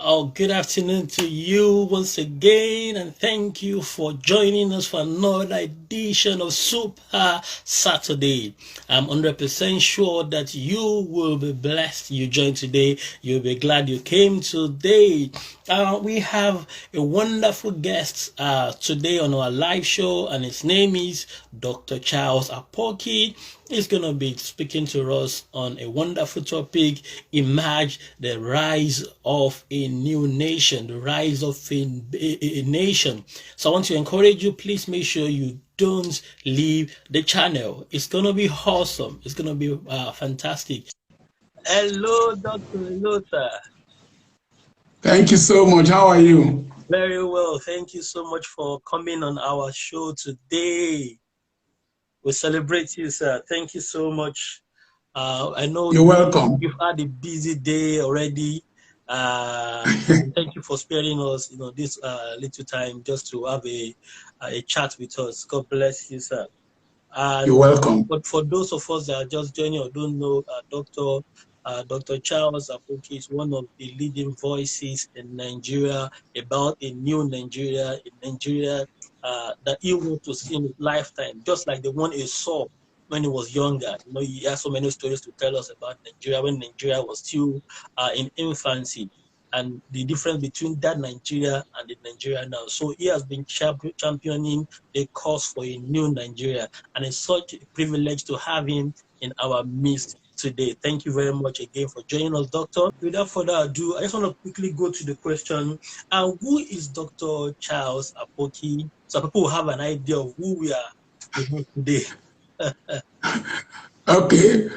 Oh, good afternoon to you once again, and thank you for joining us for another edition of Super Saturday. I'm 100% sure that you will be blessed. You joined today. You'll be glad you came today. We have a wonderful guest today on our live show, and his name is Dr. Charles Apoki. He's going to be speaking to us on a wonderful topic: emerge the rise of a new nation, the rise of a nation. So I want to encourage you, please make sure you don't leave the channel. It's going to be awesome. It's going to be fantastic. Hello, Dr. Hello, sir. Thank you so much. How are you? Very well. Thank you so much for coming on our show today. We celebrate you, sir. Thank you so much. I know You're welcome. you've had a busy day already. Thank you for sparing us, this little time just to have a chat with us. God bless you, sir. You're And welcome. but for those of us that are just joining or don't know, Dr. Charles Apoki is one of the leading voices in Nigeria about a new Nigeria, that he wants to see in his lifetime, just like the one he saw when he was younger. He has so many stories to tell us about Nigeria when Nigeria was still in infancy, and the difference between that Nigeria and the Nigeria now. So he has been championing the cause for a new Nigeria, and it's such a privilege to have him in our midst today. Thank you very much again for joining us, Doctor. Without further ado, I just want to quickly go to the question, who is Dr. Charles Apoki? So people will have an idea of who we are today. Okay.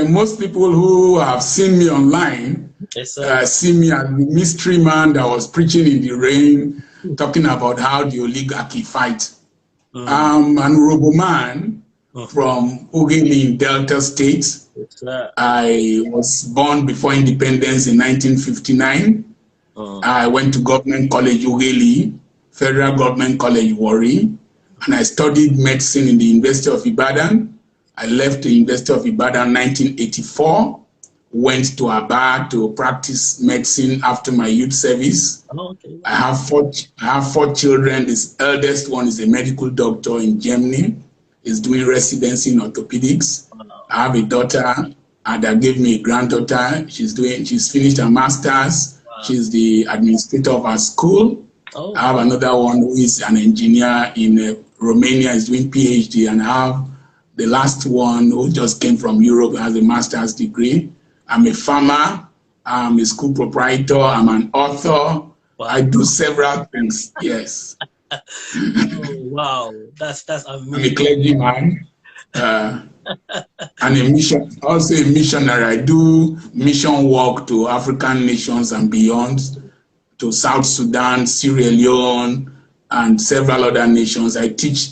Most people who have seen me online Yes, sir. see me as the mystery man that was preaching in the rain, talking about how the oligarchy fight. Mm. I'm an Urobo man Mm-hmm. from Ogini in Delta State. Yes, sir. I was born before independence in 1959. Mm. I went to Government College Ughelli, Federal Government College Warri, and I studied medicine in the University of Ibadan. I left the University of Ibadan 1984, went to Aba to practice medicine after my youth service. Okay. I have four children. This eldest one is a medical doctor in Germany. He's doing residency in orthopedics. Wow. I have a daughter that gave me a granddaughter. She's finished her master's. Wow. She's the administrator of our school. Oh, I have another one who is an engineer in Romania, is doing PhD, and I have the last one who just came from Europe, has a master's degree. I'm a farmer. I'm a school proprietor. I'm an author. I wow. do several things. Yes, Oh, wow. That's I'm a amazing. clergyman. And also a missionary. I do mission work to African nations and beyond, to South Sudan, Sierra Leone, and several other nations. I teach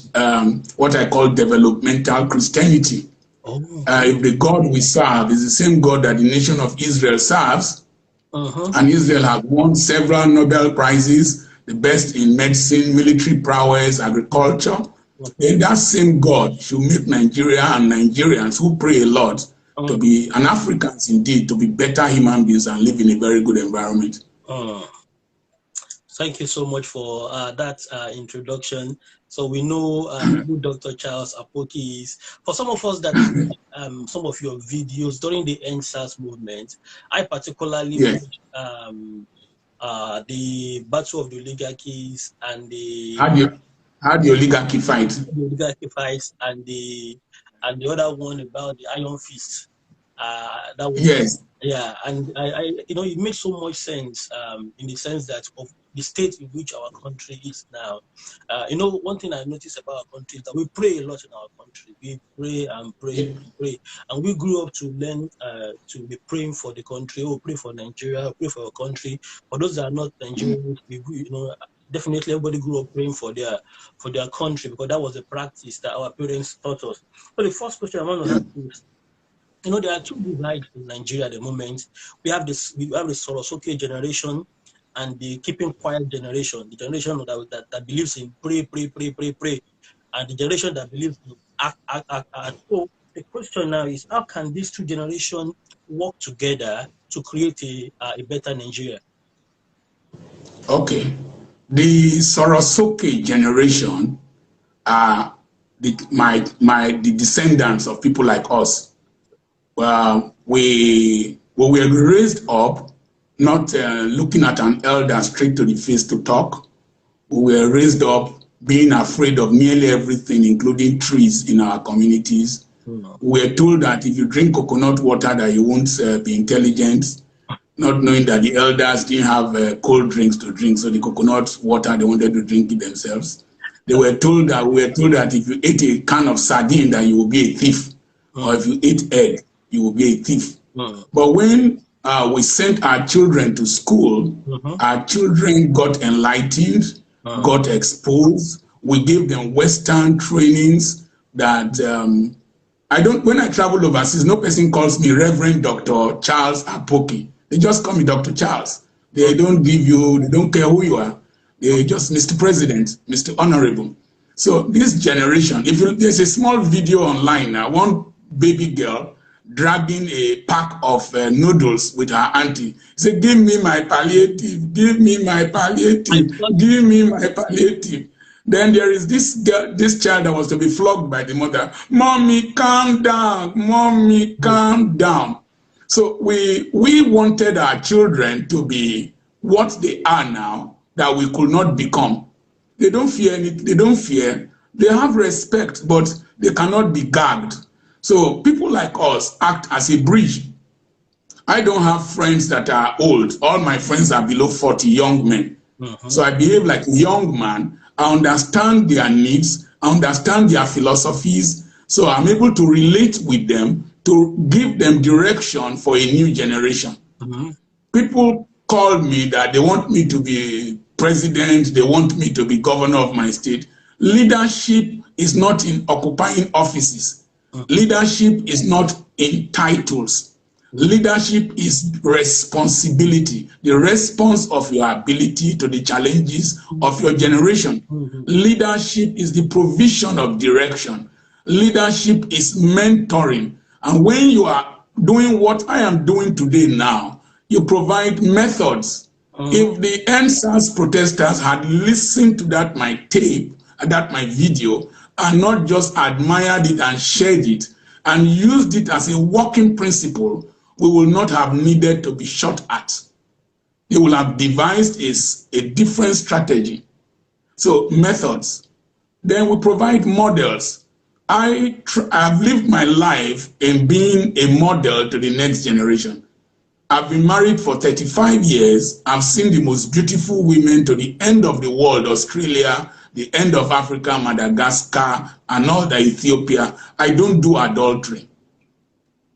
what I call developmental Christianity. Oh, If the God we serve is the same God that the nation of Israel serves, uh-huh. and Israel has won several Nobel Prizes, the best in medicine, military prowess, agriculture, Okay. then that same God should make Nigeria and Nigerians who pray a lot to Uh, be, and Africans indeed, to be better human beings and live in a very good environment. uh. Thank you so much for that introduction. So we know who Dr. Charles Apoki is. For some of us that watch some of your videos during the NSAS movement, I particularly Yes. watched the Battle of the Oligarchies and How do you, how the oligarchy fight? oligarchy fights and the other one about the Iron Fist. That was, Yes. yeah, and it makes so much sense in the sense that of the state in which our country is now. One thing I noticed about our country is that we pray a lot in our country. We pray and pray and pray, and we grew up to learn to be praying for the country. We pray for Nigeria, we pray for our country. For those that are not Nigerians, definitely everybody grew up praying for their country, because that was a practice that our parents taught us. So the first question I want to ask is, there are two divides in Nigeria at the moment. We have the Sorosoke generation and the keeping quiet generation, the generation that believes in pray, pray, pray, pray, pray, and the generation that believes in act, act, act, act. So the question now is, how can these two generations work together to create a better Nigeria? Okay. The Sorosoke generation are the descendants of people like us. We were raised up not looking at an elder straight to the face to talk. We were raised up being afraid of nearly everything, including trees in our communities. We were told that if you drink coconut water, that you won't be intelligent, not knowing that the elders didn't have cold drinks to drink, so the coconut water they wanted to drink it themselves. We were told that if you ate a can of sardine, that you will be a thief, or if you ate egg, you will be a thief. But when we sent our children to school, our children got enlightened, got exposed. We gave them Western trainings that when I travel overseas, no person calls me Reverend Dr. Charles Apoki. They just call me Dr. Charles. They don't care who you are. They just Mr. President, Mr. Honorable. So this generation, there's a small video online now, one baby girl dragging a pack of noodles with her auntie. Say, give me my palliative, give me my palliative, give me my palliative. Then there is this child that was to be flogged by the mother. Mommy, calm down. Mommy, calm down. So we wanted our children to be what they are now, that we could not become. They don't fear anything. They don't fear. They have respect, but they cannot be gagged. So people like us act as a bridge. I don't have friends that are old. All my friends are below 40, young men. So I behave like a young man. I understand their needs. I understand their philosophies. So I'm able to relate with them to give them direction for a new generation. People call me that they want me to be president. They want me to be governor of my state. Leadership is not in occupying offices. Leadership is not in titles. Leadership is responsibility, the response of your ability to the challenges of your generation. Leadership is the provision of direction. Leadership is mentoring. And when you are doing what I am doing today now, you provide methods. If the NSAS protesters had listened to that my tape, that my video, and not just admired it and shared it and used it as a working principle, we will not have needed to be shot at. They will have devised a different strategy. So methods. Then we provide models. I've lived my life in being a model to the next generation. I've been married for 35 years. I've seen the most beautiful women to the end of the world, Australia, the end of Africa, Madagascar, and all the Ethiopia. I don't do adultery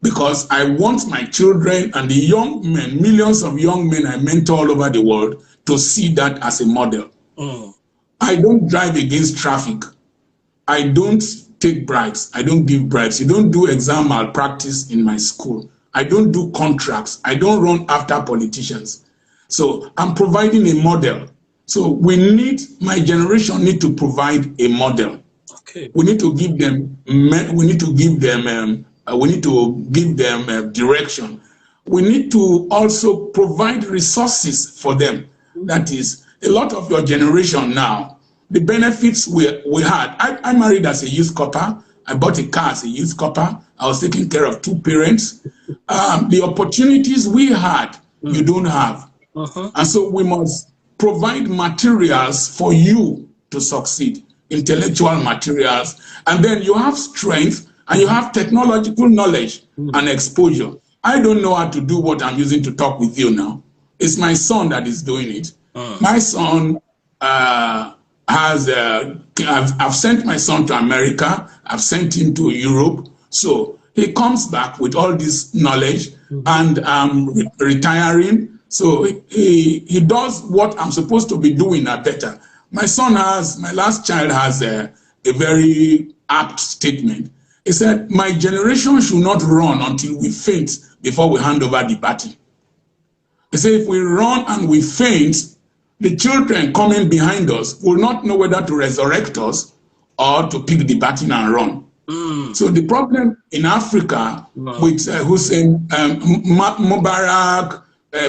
because I want my children and the young men, millions of young men I mentor all over the world, to see that as a model. I don't drive against traffic. I don't take bribes. I don't give bribes. You don't do exam malpractice in my school. I don't do contracts. I don't run after politicians. So I'm providing a model. So my generation need to provide a model. Okay. We need to give them direction. We need to also provide resources for them. That is, a lot of your generation now, the benefits we had. I married as a youth corper. I bought a car as a youth corper. I was taking care of two parents. The opportunities we had, you don't have. And so we must provide materials for you to succeed, intellectual materials. And then you have strength and you have technological knowledge and exposure. I don't know how to do what I'm using to talk with you now. It's my son that is doing it. My son I've sent my son to America. I've sent him to Europe. So he comes back with all this knowledge, and I'm retiring. So he does what I'm supposed to be doing better. My last child has a very apt statement. He said, my generation should not run until we faint before we hand over the baton. He said, if we run and we faint, the children coming behind us will not know whether to resurrect us or to pick the baton and run. So the problem in Africa with Hussein Mubarak,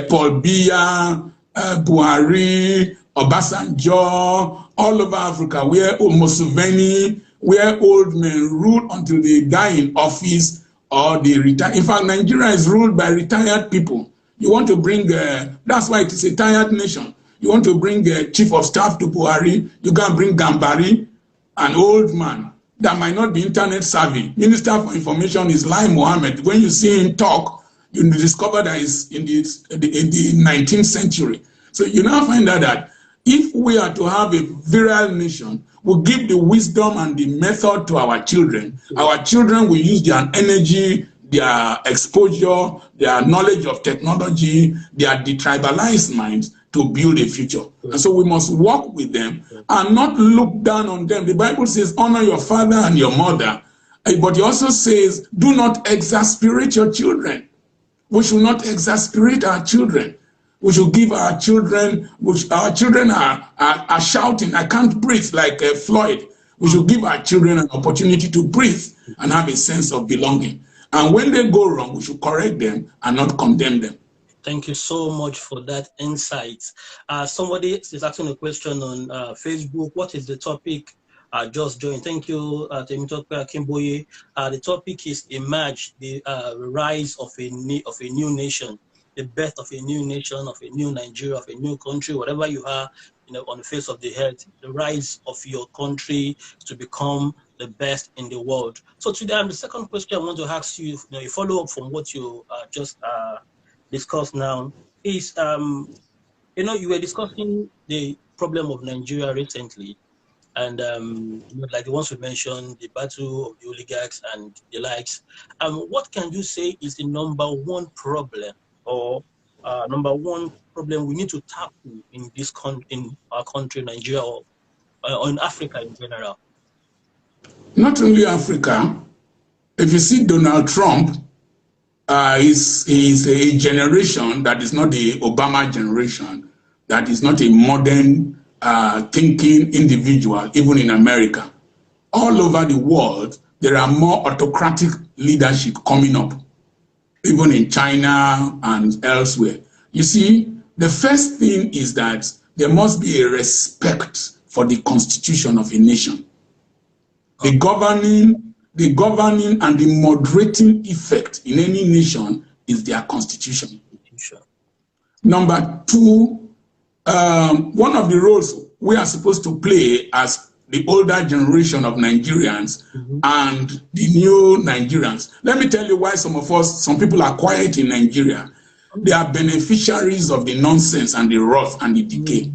Paul Biya, Buhari, Obasanjo, all over Africa, where Museveni, where old men rule until they die in office or they retire. In fact, Nigeria is ruled by retired people. You want to bring, that's why it is a tired nation. You want to bring a chief of staff to Buhari, you can bring Gambari, an old man that might not be internet savvy. Minister for Information is Lai Mohammed. When you see him talk, you discover that he's in the 19th century. So you now find out that if we are to have a virile nation, we'll give the wisdom and the method to our children. Our children will use their energy, their exposure, their knowledge of technology, their detribalized minds to build a future. And so we must work with them and not look down on them. The Bible says, honor your father and your mother. But it also says, do not exasperate your children. We should not exasperate our children. We should give our children, which our children are shouting, I can't breathe, like Floyd. We should give our children an opportunity to breathe and have a sense of belonging. And when they go wrong, we should correct them and not condemn them. Thank you so much for that insight. Somebody is asking a question on Facebook. What is the topic? Just joined. Thank you, Temitope Akimboye. The topic is Emerge, the rise of a new nation, the birth of a new nation, of a new Nigeria, of a new country, whatever you are, on the face of the earth, the rise of your country to become the best in the world. So today, the second question I want to ask you, a follow up from what you just discussed now is, you were discussing the problem of Nigeria recently, and like the ones we mentioned, the battle of the oligarchs and the likes. What can you say is the number one problem or number one problem we need to tackle in in our country, Nigeria, or in Africa in general? Not only Africa. If you see Donald Trump, is a generation that is not the Obama generation, that is not a modern thinking individual, even in America. All over the world, there are more autocratic leadership coming up, even in China and elsewhere. You see, the first thing is that there must be a respect for the constitution of a nation. The governing and the moderating effect in any nation is their constitution. Number two, one of the roles we are supposed to play as the older generation of Nigerians and the new Nigerians. Let me tell you why some people are quiet in Nigeria. They are beneficiaries of the nonsense and the wrath and the decay.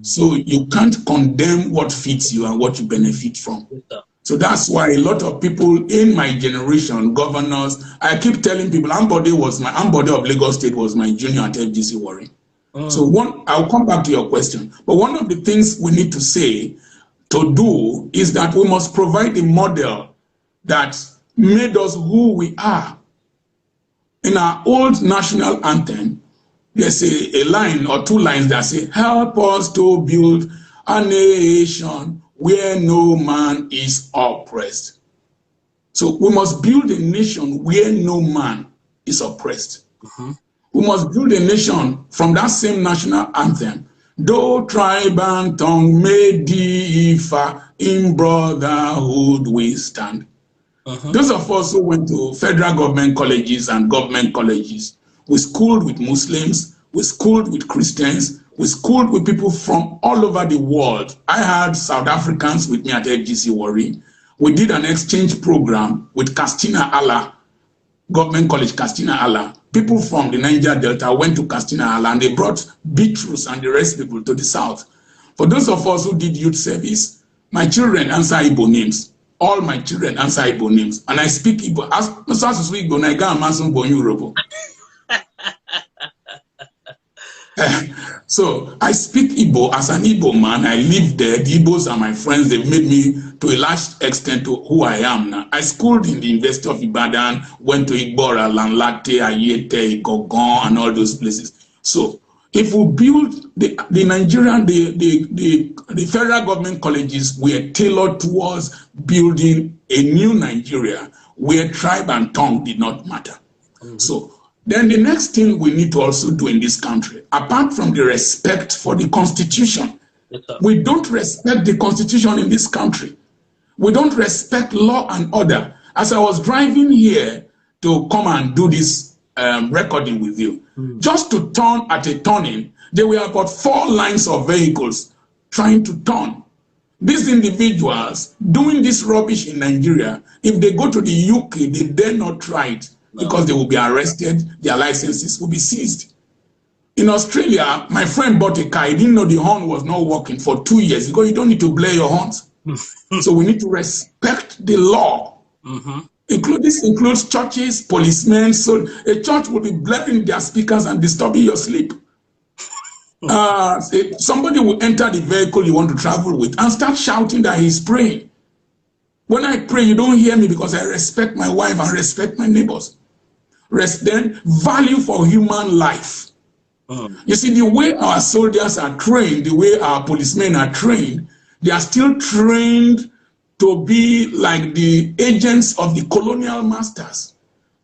So you can't condemn what fits you and what you benefit from. So that's why a lot of people in my generation, governors, I keep telling people, Ambode of Lagos State was my junior at FGC Warri. So I'll come back to your question. But one of the things we need to do is that we must provide a model that made us who we are. In our old national anthem, there's a line or two lines that say, help us to build a nation where no man is oppressed. So we must build a nation where no man is oppressed. We must build a nation from that same national anthem. Though tribe and tongue may differ, in brotherhood we stand. Those of us who went to federal government colleges and government colleges, we schooled with Muslims, we schooled with Christians, we schooled with people from all over the world. I had South Africans with me at FGC Warri. We did an exchange program with Castina Allah, Government College Castina Allah. People from the Niger Delta went to Castina Allah and they brought Bitrus and the rest people to the south. For those of us who did youth service, my children answer Igbo names. All my children answer Igbo names. And I speak Igbo. So I speak Igbo as an Igbo man. I live there. The Igbos are my friends. They've made me to a large extent to who I am now. I schooled in the University of Ibadan, went to Igbora, Lanlate, Ayete, Gogon, and all those places. So if we build the Nigerian, the federal government colleges were tailored towards building a new Nigeria where tribe and tongue did not matter. So Then the next thing we need to also do in this country, apart from the respect for the Constitution, Yes, sir. we don't respect the Constitution in this country. We don't respect law and order. As I was driving here to come and do this recording with you, just to turn at a turning, there were about 4 lines of vehicles trying to turn. These individuals doing this rubbish in Nigeria, if they go to the UK, they dare not try it because they will be arrested, their licenses will be seized. In Australia, my friend bought a car. He didn't know the horn was not working for 2 years because you don't need to blare your horns. So we need to respect the law. This includes churches, policemen. So a church will be blaring their speakers and disturbing your sleep. Somebody will enter the vehicle you want to travel with and start shouting that he's praying. When I pray, you don't hear me because I respect my wife and respect my neighbors. Then value for human life. You see, the way our soldiers are trained, the way our policemen are trained, they are still trained to be like the agents of the colonial masters.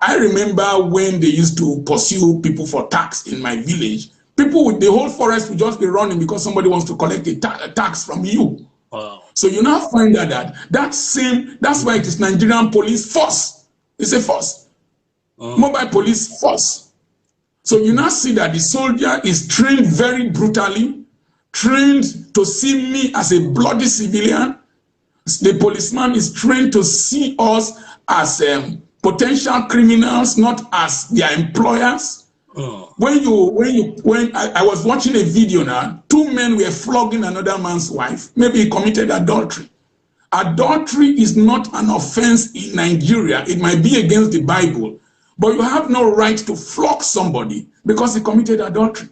I remember when they used to pursue people for tax in my village, people with the whole forest would just be running because somebody wants to collect a tax from you. Wow. So you now find out that's why it is Nigerian police force. It's a force. Mobile police force. So you now see that the soldier is trained very brutally, trained to see me as a bloody civilian. The policeman is trained to see us as potential criminals, not as their employers. When I was watching a video now, 2 men were flogging another man's wife. Maybe he committed adultery. Adultery is not an offense in Nigeria. It might be against the Bible, but you have no right to flog somebody because he committed adultery.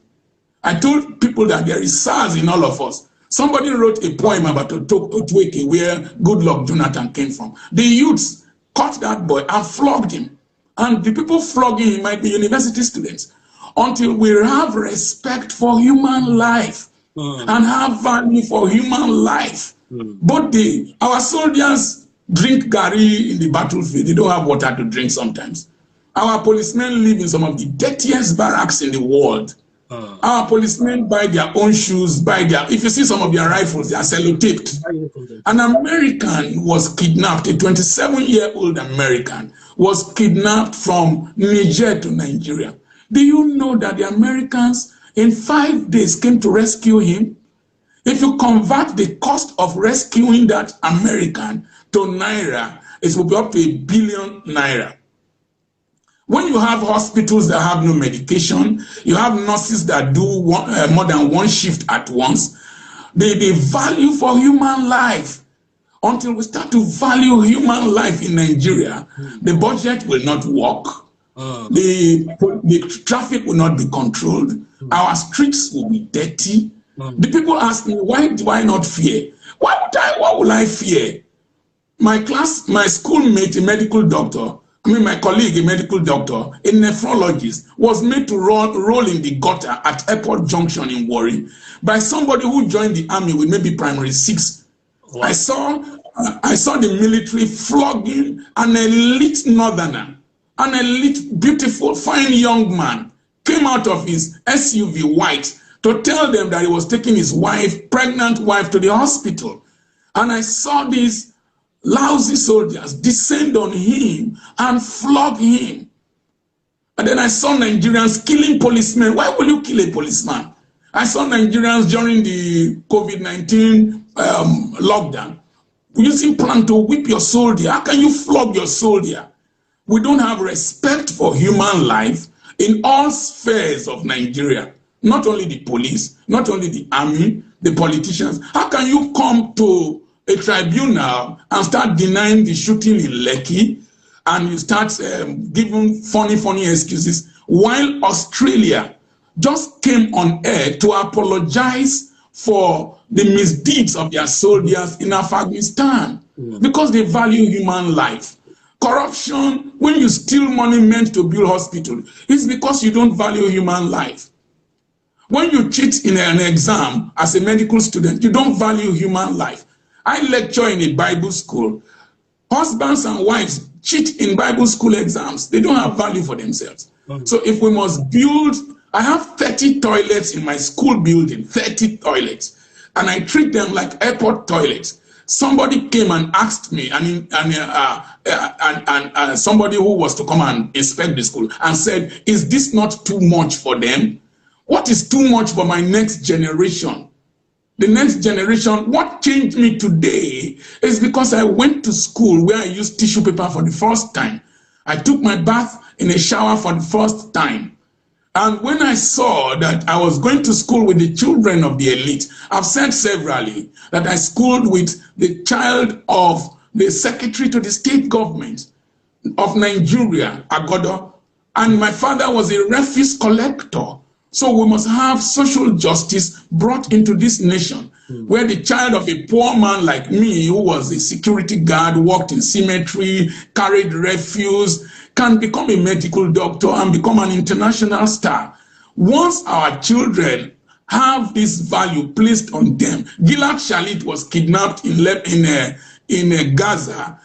I told people that there is SARS in all of us. Somebody wrote a poem about Otueke where Goodluck Jonathan came from. The youths caught that boy and flogged him. And the people flogging him might be university students. Until we have respect for human life and have value for human life. But our soldiers drink gari in the battlefield. They don't have water to drink sometimes. Our policemen live in some of the dirtiest barracks in the world. Our policemen buy their own shoes, if you see some of their rifles, they are sellotaped. An American was kidnapped, a 27-year-old American was kidnapped from Niger to Nigeria. Do you know that the Americans in 5 days came to rescue him? If you convert the cost of rescuing that American to Naira, it will be up to 1 billion Naira. When you have hospitals that have no medication, you have nurses that do more than 1 shift at once, the value for human life, until we start to value human life in Nigeria, the budget will not work, the traffic will not be controlled, our streets will be dirty. The people ask me, why do I not fear? Why will I fear? My schoolmate, a medical doctor, my colleague, a medical doctor, a nephrologist, was made to roll in the gutter at Airport Junction in Warri by somebody who joined the army with maybe primary 6. Wow. I saw the military flogging an elite northerner, an elite, beautiful, fine young man, came out of his SUV white to tell them that he was taking his pregnant wife to the hospital. And I saw these lousy soldiers descend on him and flog him. And then I saw Nigerians killing policemen. Why will you kill a policeman? I saw Nigerians during the COVID-19 lockdown using plan to whip your soldier. How can you flog your soldier? We don't have respect for human life in all spheres of Nigeria. Not only the police, not only the army, the politicians. How can you come to a tribunal and start denying the shooting in Lekki, and you start giving funny excuses, while Australia just came on air to apologize for the misdeeds of their soldiers in Afghanistan because they value human life. Corruption, when you steal money meant to build hospitals, it's because you don't value human life. When you cheat in an exam as a medical student, you don't value human life. I lecture in a Bible school. Husbands and wives cheat in Bible school exams. They don't have value for themselves. Mm. So if we must build, I have 30 toilets in my school building, 30 toilets, and I treat them like airport toilets. Somebody came and asked me, and somebody who was to come and inspect the school, and said, is this not too much for them? What is too much for my next generation? The next generation, what changed me today is because I went to school where I used tissue paper for the first time. I took my bath in a shower for the first time. And when I saw that I was going to school with the children of the elite, I've said severally that I schooled with the child of the secretary to the state government of Nigeria, Agodo, and my father was a refuse collector. So we must have social justice brought into this nation, where the child of a poor man like me, who was a security guard, worked in cemetery, carried refuse, can become a medical doctor and become an international star. Once our children have this value placed on them, Gilad Shalit was kidnapped in Gaza.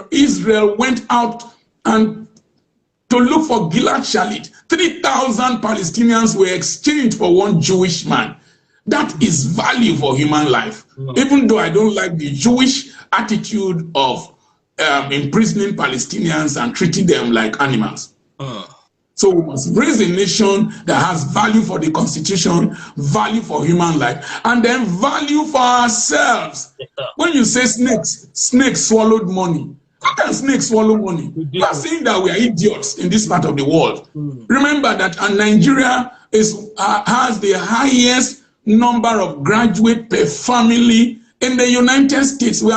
Israel went out and to look for Gilad Shalit. 3,000 Palestinians were exchanged for one Jewish man. That is value for human life. Even though I don't like the Jewish attitude of imprisoning Palestinians and treating them like animals. So we must raise a nation that has value for the Constitution, value for human life, and then value for ourselves. When you say snakes swallowed money, how can snakes swallow money? You are saying that we are idiots in this part of the world. Remember that Nigeria has the highest number of graduates per family in the United States. We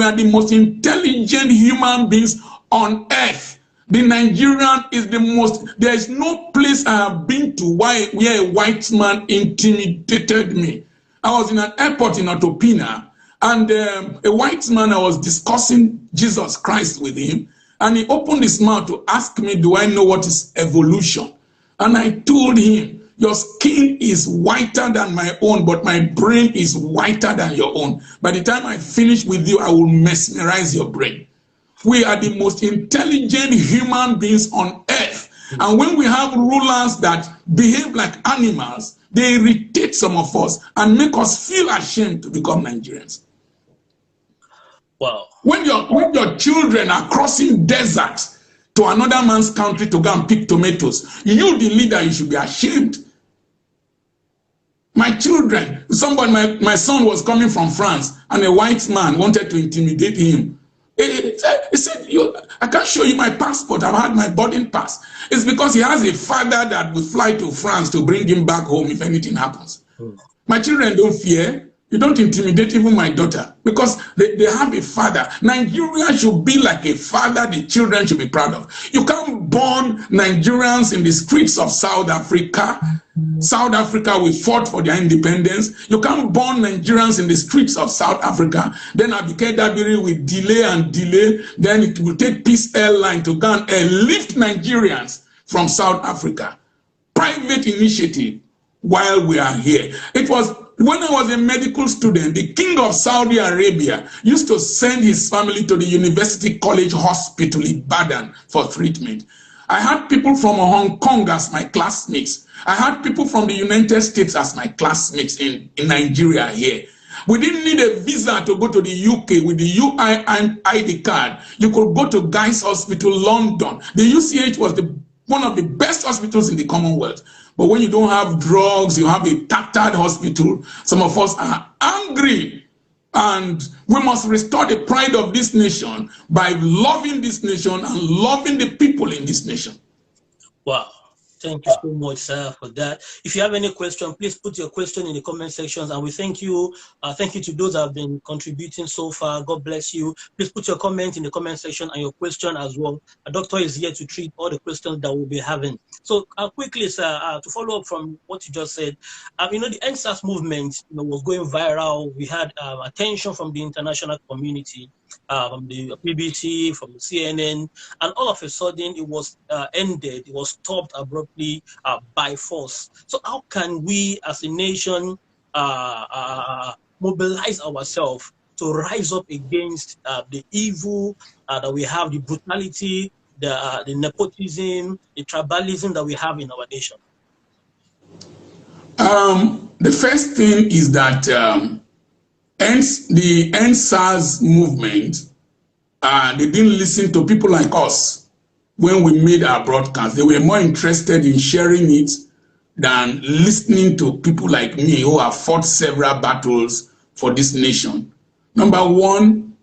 are the most intelligent human beings on earth. The Nigerian is the most, there is no place I have been to where a white man intimidated me. I was in an airport in Otopina, and a white man, I was discussing Jesus Christ with him, and he opened his mouth to ask me, do I know what is evolution? And I told him, your skin is whiter than my own, but my brain is whiter than your own. By the time I finish with you, I will mesmerize your brain. We are the most intelligent human beings on earth. And when we have rulers that behave like animals, they irritate some of us and make us feel ashamed to become Nigerians. Wow. When your children are crossing deserts to another man's country to go and pick tomatoes, you, the leader, you should be ashamed. My children, my son was coming from France, and a white man wanted to intimidate him. He said, I can't show you my passport. I've had my boarding pass. It's because he has a father that will fly to France to bring him back home if anything happens. My children don't fear. You don't intimidate even my daughter, because they have a father. Nigeria should be like a father the children should be proud of. You can't burn Nigerians in the streets of South Africa. South Africa, we fought for their independence. You can't burn Nigerians in the streets of South Africa. Then Abike Dabiri will delay and delay. Then it will take Peace Airline to go and lift Nigerians from South Africa. Private initiative while we are here. It was when I was a medical student, the king of Saudi Arabia used to send his family to the University College Hospital in Ibadan for treatment. I had people from Hong Kong as my classmates. I had people from the United States as my classmates in Nigeria here. We didn't need a visa to go to the UK with the UI and ID card. You could go to Guy's Hospital, London. The UCH was one of the best hospitals in the Commonwealth. But when you don't have drugs, you have a tattered hospital, some of us are angry. And we must restore the pride of this nation by loving this nation and loving the people in this nation. Wow. Thank you so much, sir, for that. If you have any question, please put your question in the comment sections, and we thank you. Thank you to those that have been contributing so far. God bless you. Please put your comment in the comment section and your question as well. A doctor is here to treat all the questions that we'll be having. So quickly, sir, to follow up from what you just said, the NSAS movement, was going viral. We had attention from the international community, from the BBC, from the CNN, and all of a sudden it was ended. It was stopped abruptly by force. So how can we as a nation mobilize ourselves to rise up against the evil that we have, the brutality, the nepotism, the tribalism that we have in our nation? The first thing is that the End SARS movement, they didn't listen to people like us when we made our broadcast. They were more interested in sharing it than listening to people like me who have fought several battles for this nation. Number one,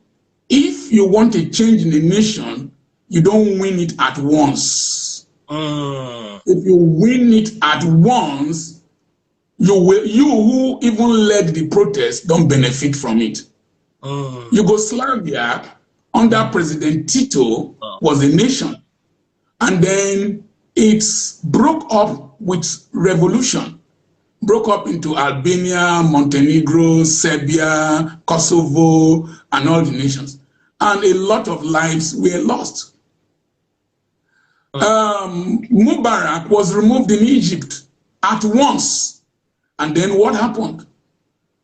if you want a change in the nation, you don't win it at once. If you win it at once, you who even led the protest don't benefit from it. Yugoslavia under President Tito was a nation, and then it broke up with revolution, broke up into Albania, Montenegro, Serbia, Kosovo, and all the nations, and a lot of lives were lost. Mubarak was removed in Egypt at once, and then what happened?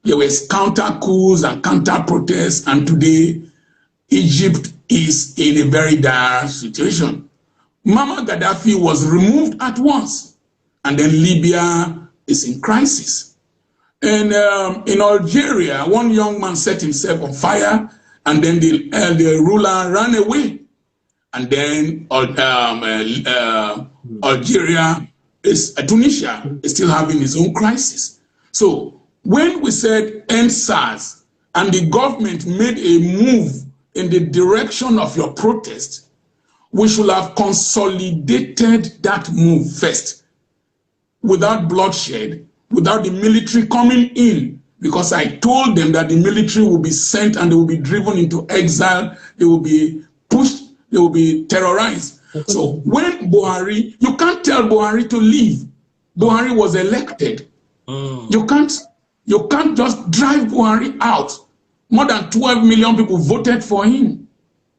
There was counter coups and counter protests, and today Egypt is in a very dire situation. Muammar Gaddafi was removed at once, and then Libya is in crisis. And in Algeria, one young man set himself on fire, and then the ruler ran away. And then Algeria Tunisia is still having its own crisis. So when we said End SARS and the government made a move in the direction of your protest, we should have consolidated that move first, without bloodshed, without the military coming in, because I told them that the military will be sent and they will be driven into exile, they will be pushed, they will be terrorized. So when Buhari, you can't tell Buhari to leave. Buhari was elected. You can't just drive Buhari out. More than 12 million people voted for him.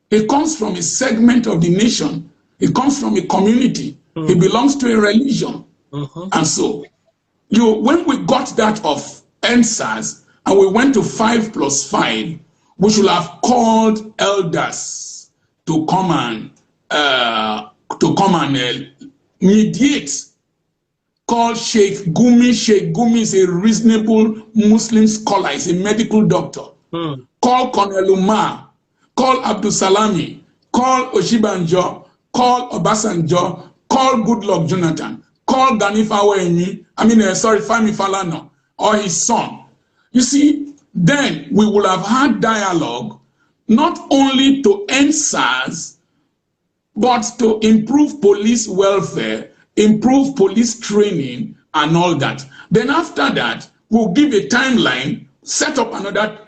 He comes from a segment of the nation. He comes from a community. He belongs to a religion. And so, when we got that of End SARS and we went to 5+5, we should have called elders to come and mediate. Call Sheikh Gumi. Sheikh Gumi is a reasonable Muslim scholar. He's a medical doctor. Call Colonel Umar. Call Abdul Salami. Call Oshibanjo. Call Obasanjo. Call Goodluck Jonathan. Call Femi Falana or his son. You see, then we would have had dialogue not only to end SARS, but to improve police welfare, improve police training, and all that. Then after that, we'll give a timeline, set up another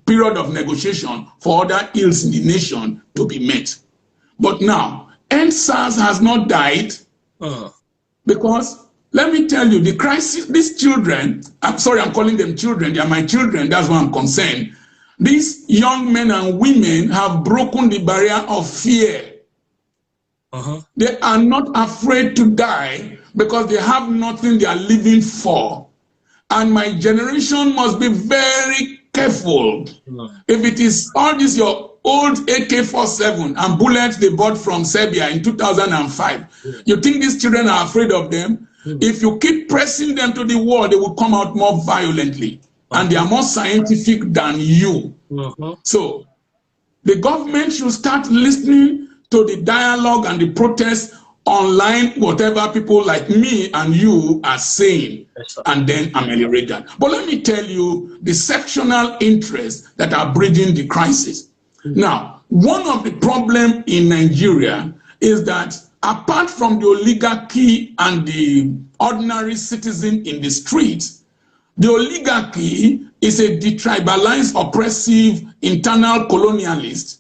period of negotiation for other ills in the nation to be met. But now, End SARS has not died because, let me tell you, the crisis, these children, I'm sorry, I'm calling them children, they are my children, that's why I'm concerned. These young men and women have broken the barrier of fear. They are not afraid to die because they have nothing they are living for. And my generation must be very careful. If it is all this your old AK-47 and bullets they bought from Serbia in 2005, you think these children are afraid of them? If you keep pressing them to the wall, they will come out more violently. And they are more scientific than you. So the government should start listening to the dialogue and the protest online, whatever people like me and you are saying, and then ameliorate that. But let me tell you the sectional interests that are breeding the crisis. Now, one of the problems in Nigeria is that apart from the oligarchy and the ordinary citizen in the streets, the oligarchy is a detribalized, oppressive, internal colonialist.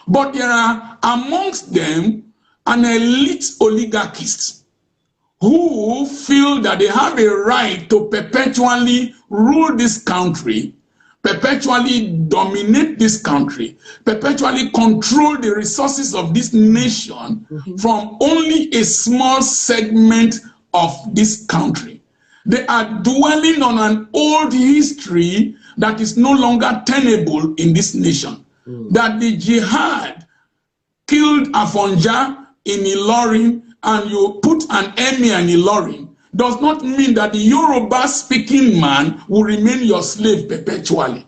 But there are amongst them an elite oligarchist who feel that they have a right to perpetually rule this country, perpetually dominate this country, perpetually control the resources of this nation from only a small segment of this country. They are dwelling on an old history that is no longer tenable in this nation. That the jihad killed Afonja in Ilorin and you put an emir in Ilorin does not mean that the Yoruba speaking man will remain your slave perpetually.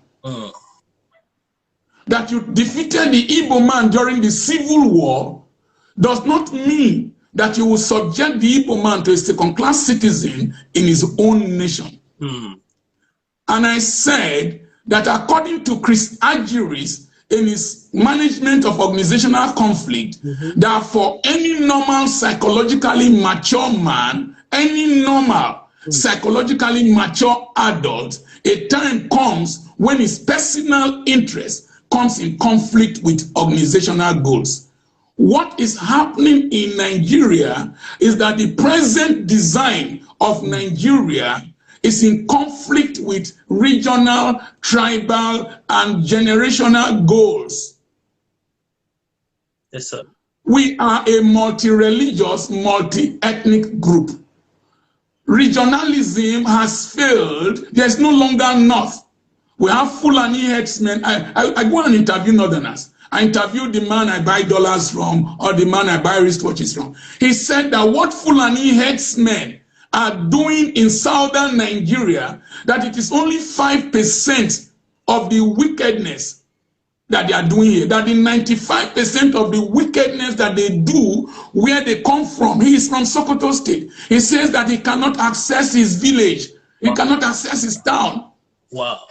That you defeated the Igbo man during the Civil War does not mean that you will subject the Igbo man to a second-class citizen in his own nation. And I said that according to Chris Agiris in his management of organizational conflict, that for any normal psychologically mature man, any normal psychologically mature adult, a time comes when his personal interest comes in conflict with organizational goals. What is happening in Nigeria is that the present design of Nigeria is in conflict with regional, tribal, and generational goals. Yes, sir. We are a multi-religious, multi-ethnic group. Regionalism has failed. There's no longer North. We have Fulani headsmen. I go and interview Northerners. I interviewed the man I buy dollars from or the man I buy wristwatches from. He said that what Fulani headsmen are doing in southern Nigeria, that it is only 5% of the wickedness that they are doing here, that the 95% of the wickedness that they do where they come from, he is from Sokoto State. He says that he cannot access his village, he cannot access his town. Wow.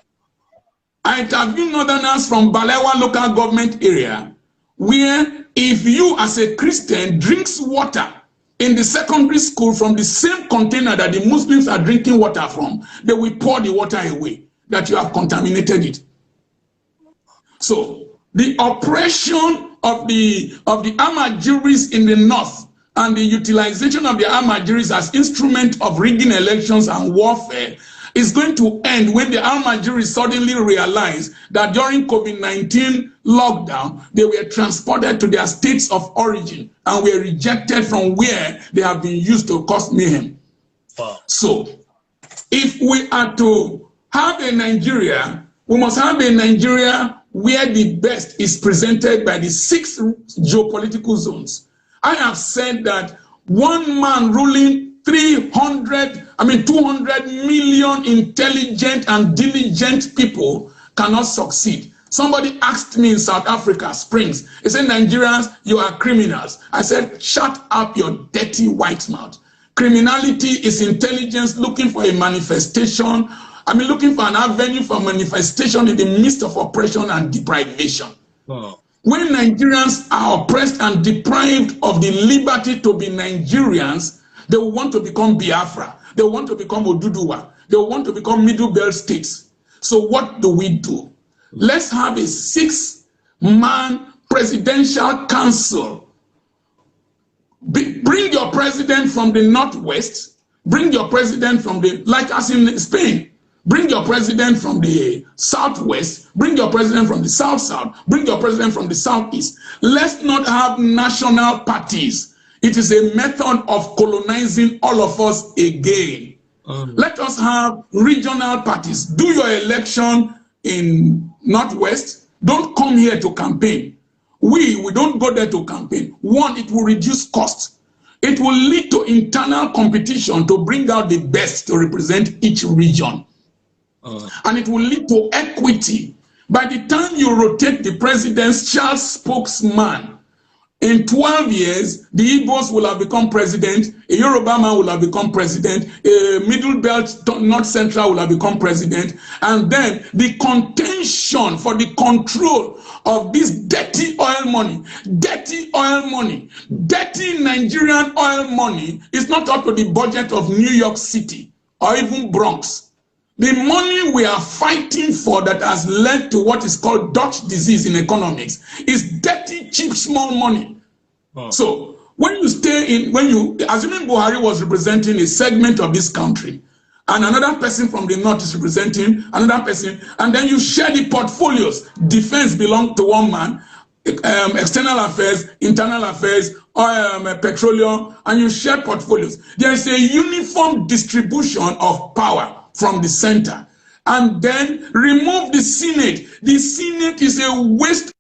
I interviewed Northerners from Balewa local government area, where if you as a Christian drinks water in the secondary school from the same container that the Muslims are drinking water from, they will pour the water away, that you have contaminated it. So the oppression of the Amajiris in the north and the utilization of the Amajiris as instrument of rigging elections and warfare is going to end when the Almajiris suddenly realize that during COVID-19 lockdown, they were transported to their states of origin and were rejected from where they have been used to cause mayhem. Wow. So, if we are to have a Nigeria, we must have a Nigeria where the best is presented by the 6 geopolitical zones. I have said that one man ruling 200 million intelligent and diligent people cannot succeed. Somebody asked me in South Africa, Springs, he said, Nigerians, you are criminals. I said, shut up your dirty white mouth. Criminality is intelligence looking for a manifestation. Looking for an avenue for manifestation in the midst of oppression and deprivation. When Nigerians are oppressed and deprived of the liberty to be Nigerians, they will want to become Biafra. They want to become Oduduwa. They want to become Middle Belt states. So what do? Let's have a 6-man presidential council. Bring your president from the Northwest. Bring your president from like as in Spain. Bring your president from the Southwest. Bring your president from the South-South. Bring your president from the Southeast. Let's not have national parties. It is a method of colonizing all of us again. Let us have regional parties. Do your election in Northwest. Don't come here to campaign. We don't go there to campaign. One, it will reduce cost. It will lead to internal competition to bring out the best to represent each region. And it will lead to equity. By the time you rotate the president's child spokesman, in 12 years, the Igbos will have become president, a Yoruba man will have become president, a Middle Belt, North Central will have become president, and then the contention for the control of this dirty oil money, dirty Nigerian oil money is not up to the budget of New York City or even Bronx. The money we are fighting for that has led to what is called Dutch disease in economics is dirty, cheap, small money. So when you assuming Buhari was representing a segment of this country, and another person from the north is representing another person, and then you share the portfolios. Defense belongs to one man, external affairs, internal affairs, petroleum, and you share portfolios. There is a uniform distribution of power from the center. and then remove the Senate. The Senate is a waste.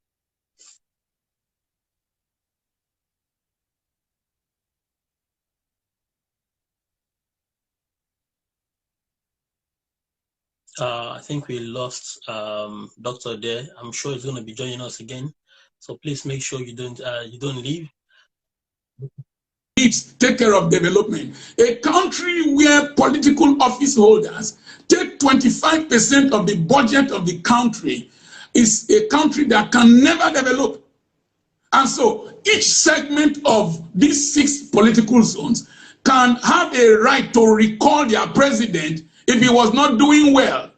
I think we lost Doctor there. I'm sure he's going to be joining us again. So please make sure you don't leave. Take care of development. A country where political office holders take 25% of the budget of the country is a country that can never develop. And so each segment of these 6 political zones can have a right to recall their president if he was not doing well.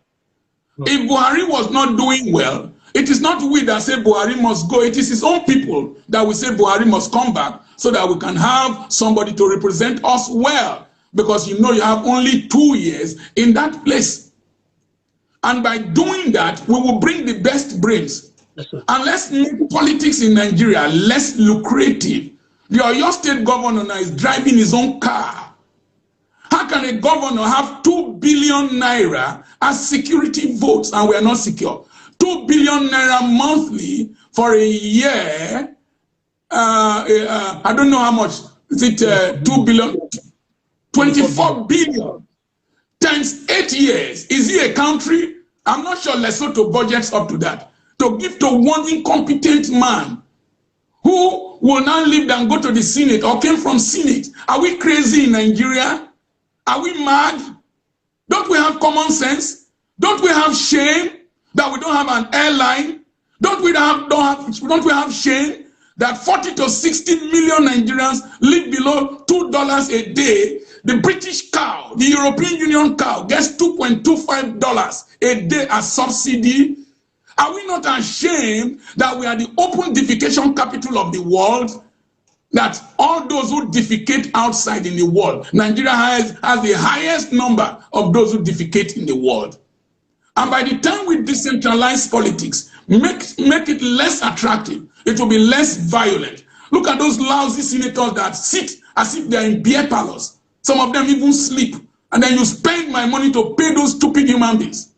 If Buhari was not doing well, it is not we that say Buhari must go. It is his own people that will say Buhari must come back so that we can have somebody to represent us well. Because you know you have only 2 years in that place. And by doing that, we will bring the best brains. And let's make politics in Nigeria less lucrative. The Oyo State governor now is driving his own car. How can a governor have 2 billion naira as security votes and we are not secure? 2 billion naira monthly for a year. I don't know how much. Is it 2 billion? 24 billion times 8 years. Is he a country? I'm not sure Lesotho budgets up to that. To give to one incompetent man who will now leave and go to the Senate or came from Senate. Are we crazy in Nigeria? Are we mad? Don't we have common sense? Don't we have shame that we don't have an airline? Don't we have shame that 40 to 60 million Nigerians live below $2 a day? The British cow, the European Union cow gets $2.25 a day as subsidy. Are we not ashamed that we are the open defecation capital of the world? That all those who defecate outside in the world, Nigeria has the highest number of those who defecate in the world. And by the time we decentralize politics, make it less attractive, it will be less violent. Look at those lousy senators that sit as if they're in beer parlors. Some of them even sleep. And then you spend my money to pay those stupid human beings.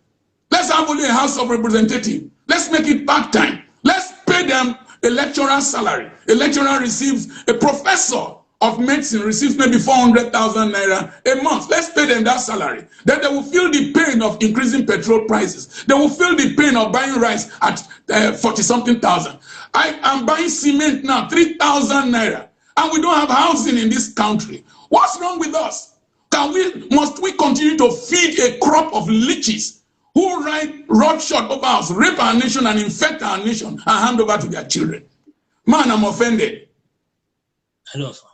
Let's have only a House of Representatives. Let's make it part-time. Let's pay them a lecturer's salary. A lecturer receives, a professor of medicine receives maybe 400,000 naira a month. Let's pay them that salary. Then they will feel the pain of increasing petrol prices. They will feel the pain of buying rice at 40-something thousand. I am buying cement now, 3,000 naira. And we don't have housing in this country. What's wrong with us? Must we continue to feed a crop of leeches who ride roughshod over us, rape our nation and infect our nation and hand over to their children? Man, I'm offended. I know, sir.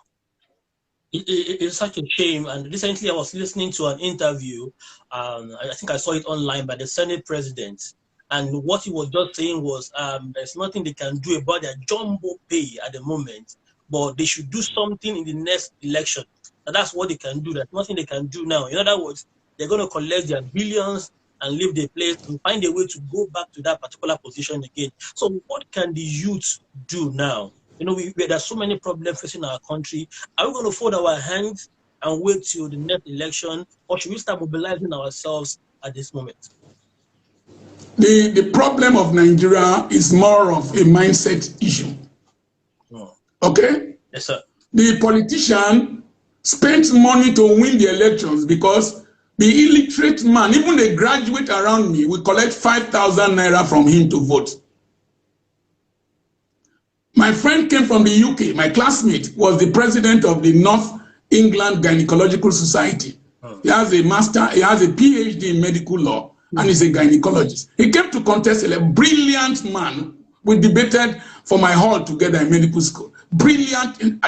It's such a shame. And recently I was listening to an interview, I think I saw it online, by the Senate president. And what he was just saying was there's nothing they can do about their jumbo pay at the moment, but they should do something in the next election. And that's what they can do. There's nothing they can do now. In other words, they're going to collect their billions and leave the place and find a way to go back to that particular position again. So what can the youth do now? You know, there's so many problems facing our country. Are we going to fold our hands and wait till the next election, or should we start mobilizing ourselves at this moment? The problem of Nigeria is more of a mindset issue. Oh. Okay? Yes, sir. The politician spends money to win the elections because the illiterate man, even a graduate around me, will collect 5,000 naira from him to vote. My friend came from the UK. My classmate was the president of the North England Gynecological Society. Oh. He has a master, he has a PhD in medical law, and he's a gynecologist. He came to contest, a brilliant man. We debated for my hall together in medical school. Brilliant.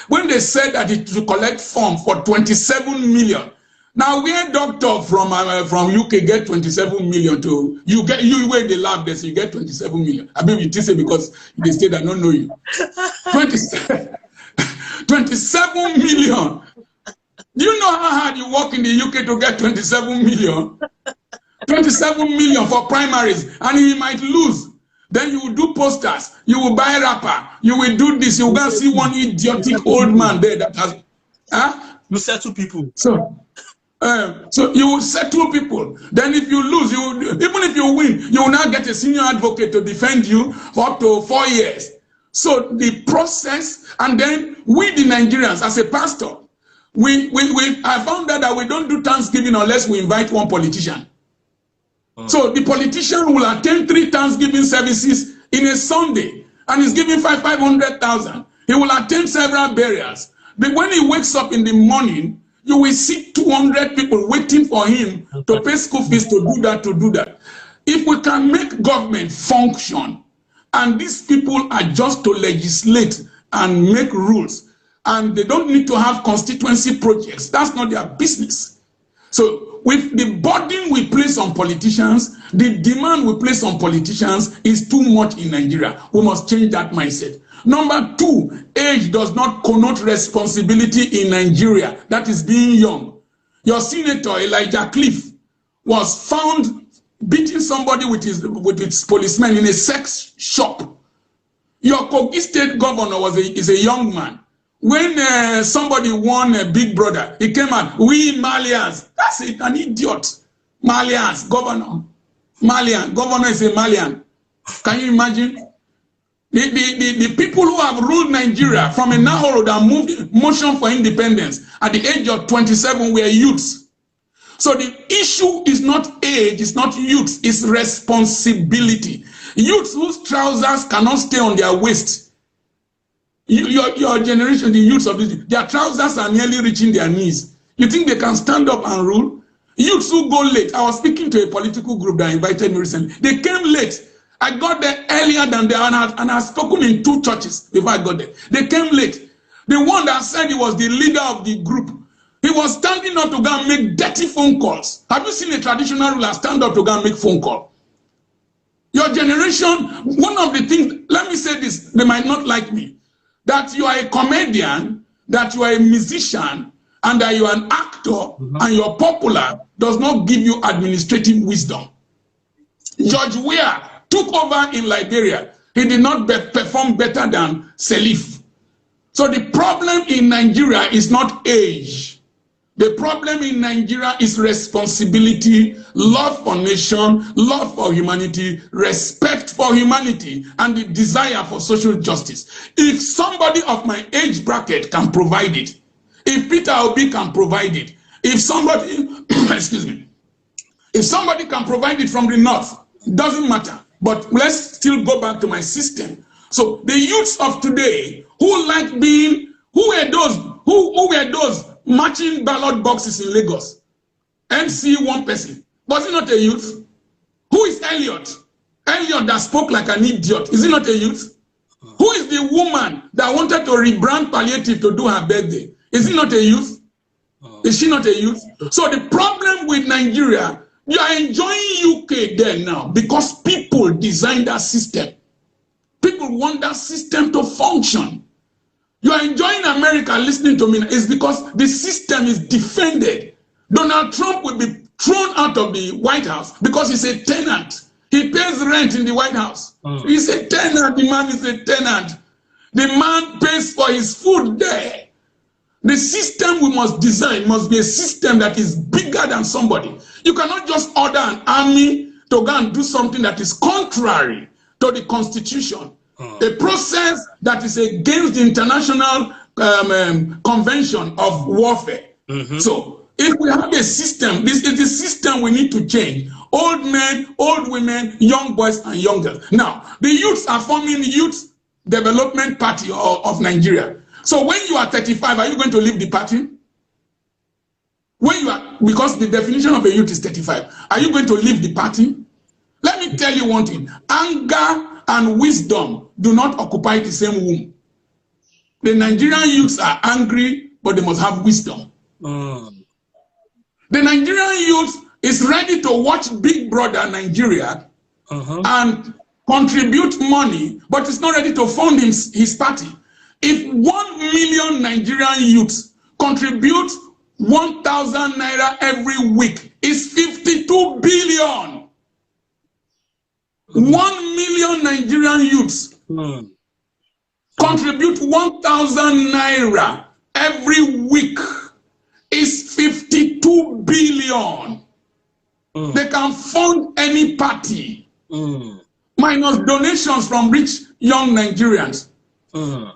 When they said that it should collect form for 27 million. Now, where doctor from UK get 27 million to, you where they lab this, you get 27 million. I mean, it is because they say I don't know you. 27 million. Do you know how hard you work in the UK to get 27 million? 27 million for primaries, and he might lose. Then you will do posters, you will buy wrapper, you will do this, you will go see one idiotic old man there that has, You settle people. So, So you will settle people. Then if you lose, even if you win, you will now get a senior advocate to defend you for up to 4 years. So the process, and then we the Nigerians, as a pastor, I found out that we don't do Thanksgiving unless we invite one politician. So the politician will attend 3 Thanksgiving services in a Sunday, and he's giving 500,000. He will attend several burials. But when he wakes up in the morning, you will see 200 people waiting for him to pay school fees, to do that, to do that. If we can make government function, and these people are just to legislate and make rules, and they don't need to have constituency projects, that's not their business. So with the burden we place on politicians, the demand we place on politicians is too much in Nigeria. We must change that mindset. Number 2, age does not connote responsibility in Nigeria. That is being young. Your senator, Elijah Cliff, was found beating somebody with his policeman in a sex shop. Your Kogi State governor is a young man. When somebody won a Big Brother, he came out, we Malians. That's it, an idiot. Malians, governor. Malian, governor is a Malian. Can you imagine? The people who have ruled Nigeria from a Nahoro that moved motion for independence at the age of 27 were youths. So the issue is not age, it's not youth, it's responsibility. Youths whose trousers cannot stay on their waist. Your generation, the youths of this, their trousers are nearly reaching their knees. You think they can stand up and rule? Youths who go late. I was speaking to a political group that invited me recently. They came late. I got there earlier than they, and I had spoken in 2 churches before I got there. They came late. The one that said he was the leader of the group, he was standing up to go and make dirty phone calls. Have you seen a traditional ruler stand up to go and make phone call? Your generation, one of the things, let me say this, they might not like me, that you are a comedian, that you are a musician, and that you are an actor, and you're popular, does not give you administrative wisdom. George Weah took over in Liberia. He did not perform better than Salif. So the problem in Nigeria is not age. The problem in Nigeria is responsibility, love for nation, love for humanity, respect for humanity, and the desire for social justice. If somebody of my age bracket can provide it, if Peter Obi can provide it, if somebody, excuse me, if somebody can provide it from the north, doesn't matter. But let's still go back to my system. So the youths of today who like being, who were those matching ballot boxes in Lagos? MC one person. Was he not a youth? Who is Elliot? Elliot that spoke like an idiot. Is he not a youth? Who is the woman that wanted to rebrand palliative to do her birthday? Is he not a youth? Is she not a youth? So the problem with Nigeria, you are enjoying UK there now because people designed that system. People want that system to function. You are enjoying America listening to me is because the system is defended. Donald Trump will be thrown out of the White House because he's a tenant. He pays rent in the White House. He's a tenant. The man is a tenant. The man pays for his food there. The system we must design must be a system that is bigger than somebody. You cannot just order an army to go and do something that is contrary to the Constitution. A process that is against the International Convention of Warfare. So if we have a system, this is the system we need to change. Old men, old women, young boys and young girls. Now, the youths are forming Youth Development Party of Nigeria. So when you are 35, are you going to leave the party? When you are, because the definition of a youth is 35, are you going to leave the party? Let me tell you one thing. Anger and wisdom do not occupy the same womb. The Nigerian youths are angry, but they must have wisdom. The Nigerian youth is ready to watch Big Brother Nigeria and contribute money, but is not ready to fund his party. If 1 million Nigerian youths contribute 1,000 naira every week, it's 52 billion. 1 million Nigerian youths contribute 1,000 naira every week. is 52 billion. They can fund any party, minus donations from rich young Nigerians,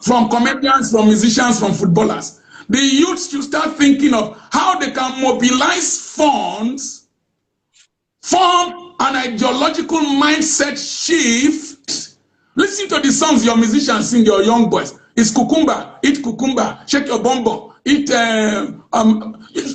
from comedians, from musicians, from footballers. The youth should start thinking of how they can mobilize funds, form an ideological mindset shift. Listen to the songs your musicians sing, your young boys. It's cucumber, eat cucumber, shake your bum bum, eat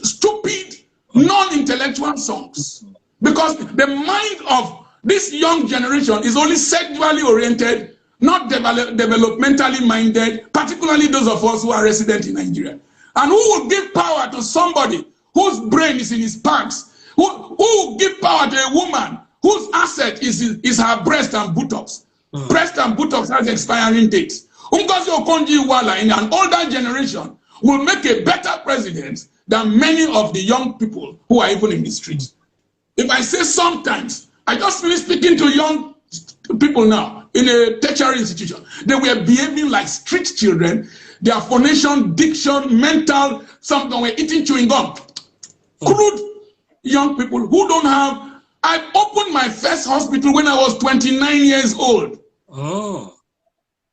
stupid, non-intellectual songs. Because the mind of this young generation is only sexually oriented, not developmentally minded, particularly those of us who are resident in Nigeria. And who will give power to somebody whose brain is in his pants? Who will give power to a woman whose asset is her breast and buttocks? Breast and buttocks has expiring dates. Ngozi Okonjo-Iweala in an older generation will make a better president than many of the young people who are even in the streets. If I say sometimes, I just finished speaking to young people now in a tertiary institution. They were behaving like street children. Their phonation, diction, mental, something were eating chewing gum. Crude young people who don't have. I opened my first hospital when I was 29 years old.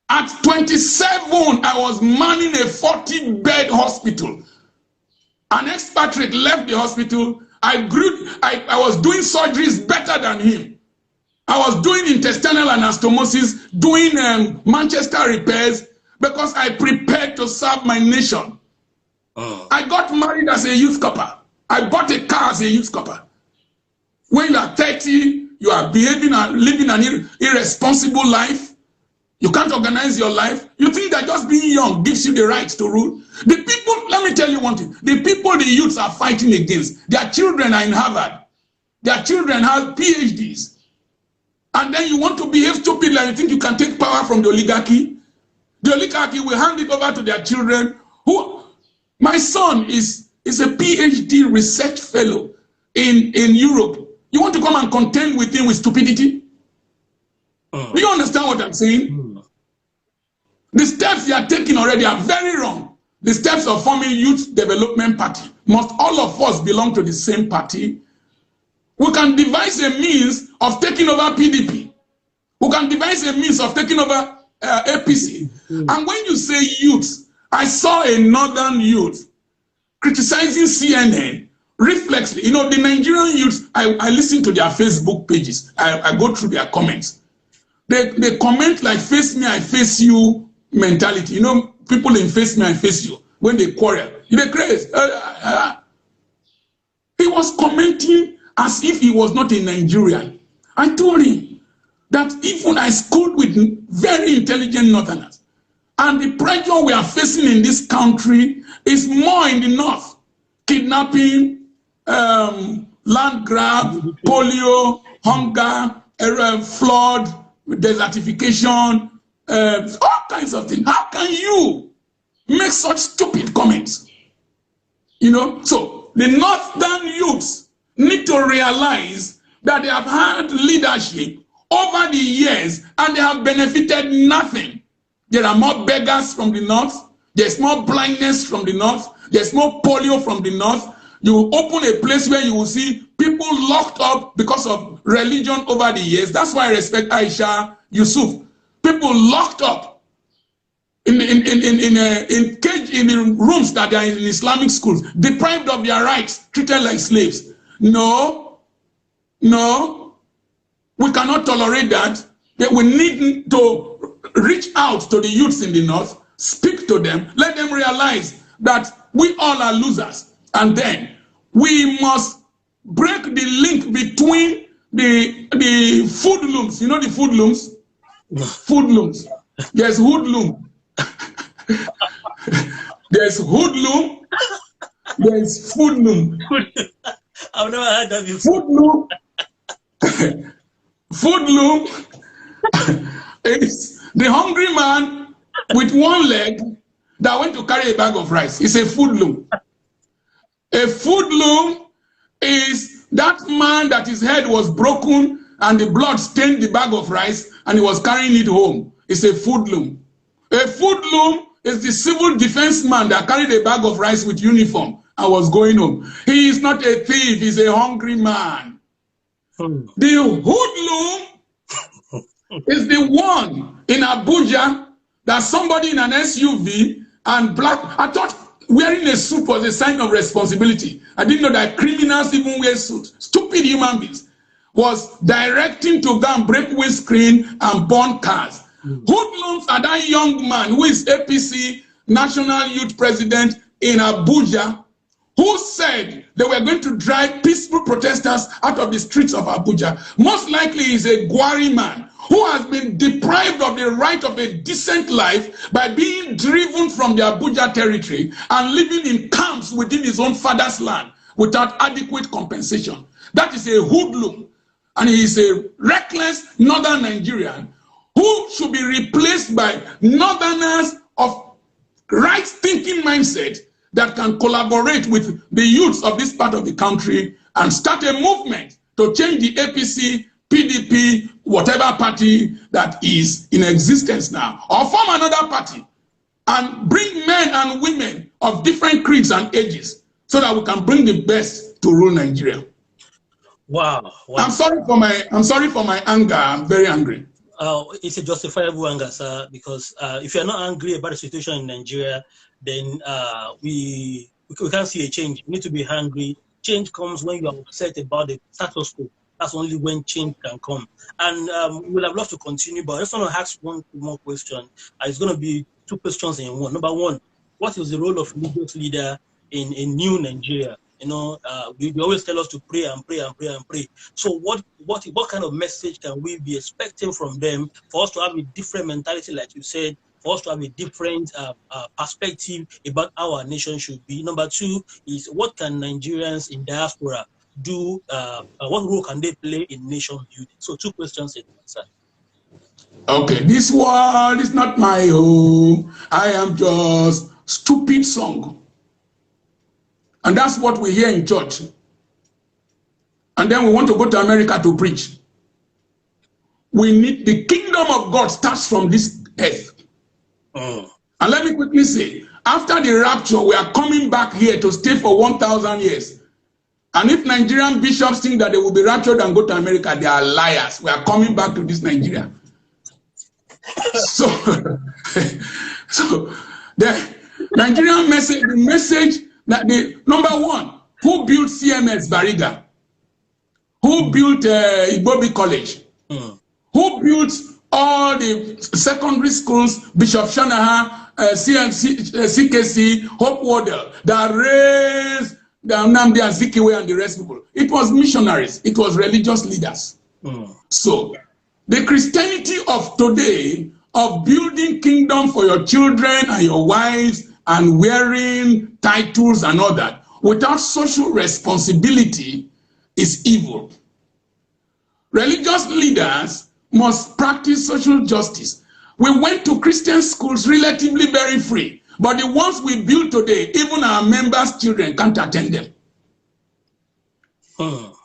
At 27, I was manning a 40-bed hospital. An expatriate left the hospital. I was doing surgeries better than him. I was doing intestinal anastomosis, doing Manchester repairs, because I prepared to serve my nation. I got married as a youth copper. I bought a car as a youth copper. When you are 30, you are behaving and living an irresponsible life. You can't organize your life. You think that just being young gives you the right to rule. The people, let me tell you one thing. The people the youths are fighting against, their children are in Harvard. Their children have PhDs. And then you want to behave stupidly and you think you can take power from the oligarchy. The oligarchy will hand it over to their children. My son is a PhD research fellow in Europe. You want to come and contend with him with stupidity? Do you understand what I'm saying? The steps they are taking already are very wrong. The steps of forming Youth Development Party. Must all of us belong to the same party? We can devise a means of taking over PDP. We can devise a means of taking over APC. And when you say youth, I saw a northern youth criticizing CNN reflexly. You know, the Nigerian youth, I listen to their Facebook pages. I go through their comments. They comment like face me, I face you mentality. You know, people in face me, I face you. When they quarrel, they're crazy. He was commenting as if he was not a Nigerian. I told him that even I schooled with very intelligent northerners, and the pressure we are facing in this country is more in the north. Kidnapping, land grab, polio, hunger, flood, desertification, all kinds of things. How can you make such stupid comments? You know, so the northern youths need to realize that they have had leadership over the years and they have benefited nothing. There are more beggars from the north. There's more blindness from the north. There's more polio from the north. You open a place where you will see people locked up because of religion over the years. That's why I respect Aisha Yusuf. People locked up in rooms that are in Islamic schools, deprived of their rights, treated like slaves. No, we cannot tolerate that. That we need to reach out to the youths in the north, speak to them, let them realize that we all are losers. And then we must break the link between the food looms. You know the food looms? Food looms. There's hoodlum. There's hoodlum. There's food loom. I've never heard that before. Food loom. Food loom is the hungry man with one leg that went to carry a bag of rice. It's a food loom. A food loom is that man that his head was broken and the blood stained the bag of rice and he was carrying it home. It's a food loom. A food loom is the civil defense man that carried a bag of rice with uniform I was going home. He is not a thief, he's a hungry man. The hoodlum is the one in Abuja that somebody in an SUV and black. I thought wearing a suit was a sign of responsibility. I didn't know that criminals even wear suits. Stupid human beings. Was directing to go and break windscreen and burn cars. Hoodlums are that young man who is APC National Youth President in Abuja, who said they were going to drive peaceful protesters out of the streets of Abuja. Most likely he's a Gwari man who has been deprived of the right of a decent life by being driven from the Abuja territory and living in camps within his own father's land without adequate compensation. That is a hoodlum. And he is a reckless northern Nigerian who should be replaced by northerners of right-thinking mindset that can collaborate with the youths of this part of the country and start a movement to change the APC, PDP, whatever party that is in existence now, or form another party and bring men and women of different creeds and ages so that we can bring the best to rule Nigeria. Wow. I'm sorry for my anger. I'm very angry. It's a justifiable anger, sir, because if you're not angry about the situation in Nigeria, then we can't see a change. You need to be angry. Change comes when you are upset about the status quo. That's only when change can come. And we would have loved to continue, but I just want to ask one more question. It's going to be two questions in one. Number one, what is the role of religious leader in a new Nigeria? You know, they always tell us to pray and pray and pray and pray. So what kind of message can we be expecting from them for us to have a different mentality, like you said, for us to have a different perspective about how our nation should be? Number two is, what can Nigerians in diaspora do? What role can they play in nation building? So two questions in answer. Okay, this world is not my home. I am just stupid song. And that's what we hear in church. And then we want to go to America to preach. We need the kingdom of God starts from this earth. And let me quickly say, after the rapture, we are coming back here to stay for 1,000 years. And if Nigerian bishops think that they will be raptured and go to America, they are liars. We are coming back to this Nigeria. So the Nigerian message, the message that the number one, who built CMS Bariga? Who built Igbobi College? Who built all the secondary schools, Bishop Shanahan, CKC, Hope Waddell, that raised the Nnamdi Azikiwe and the rest of people? It was missionaries. It was religious leaders. So the Christianity of today, of building kingdom for your children and your wives and wearing titles and all that, without social responsibility, is evil. Religious leaders must practice social justice. We went to Christian schools relatively very free, but the ones we build today, even our members' children can't attend them.